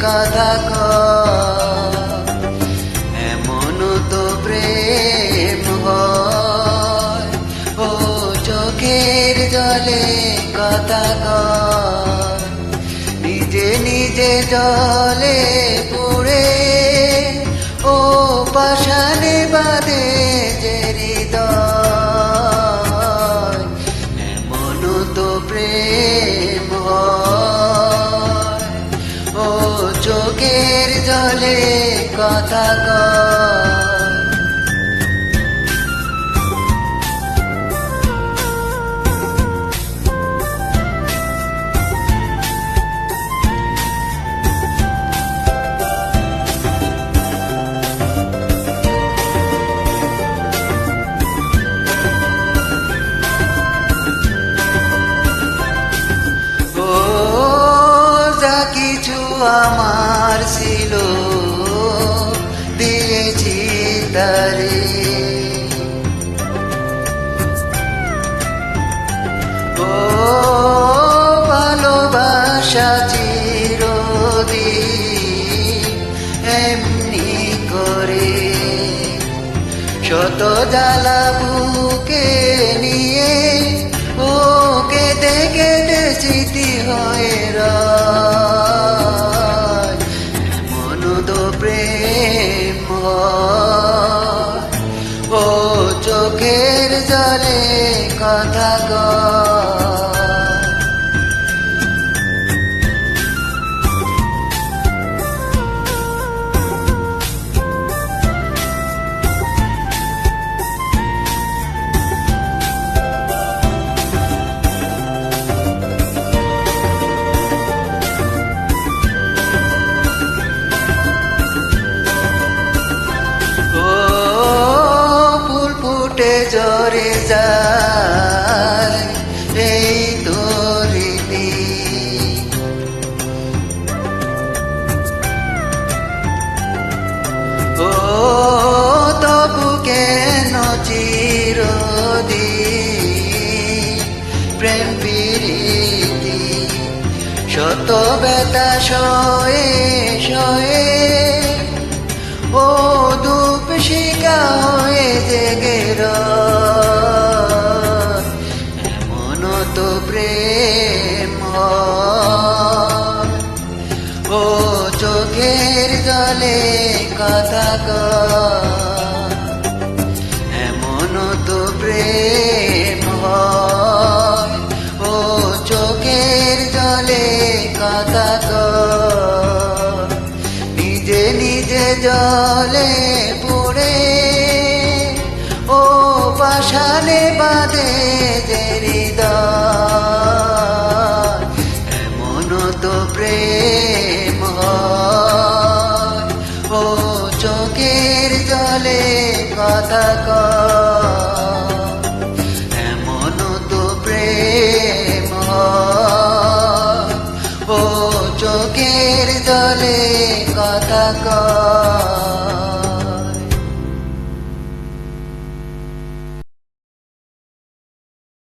কথা কয়। এমন তো প্রেম হয়, ও চোখের জলে কথা কয়। নিজে নিজে জলে পুড়ে ও পাষাণে বাঁধে যে হৃদয়। এমন তো প্রেম হয়, ও চোখের জলে কথা কয়। কিছু আমার ছিল দিয়েছি তারে, ও ভালোবাসা চিরদিন এমনি করে। শত জ্বালা বুকে নিয়ে ও কেঁদে কেঁদে স্মৃতি হয়ে রয়। এমন তো প্রেম হয়, ও চোখের জলে কথা কয়। জরে যায় এই তো রীতি, ও তবু কেন চিরদিন প্রেম প্রীতি। শত ব্যথা সয়ে সয়ে ও দুঃখ শিকা হয়ে জেগে রয়। এমন তো প্রেম হয়, ও চোখের জলে কথা কয়। এমন তো প্রেম হয়, ও চোখের জলে কথা কয়। নিজে নিজে জলে পুড়ে ও পাষাণে বাঁধে যে হৃদয়। এমন তো প্রেম হয়, ও চোখের জলে কথা কয়। এমন তো প্রেম হয়, ও চোখের জলে কথা কয়।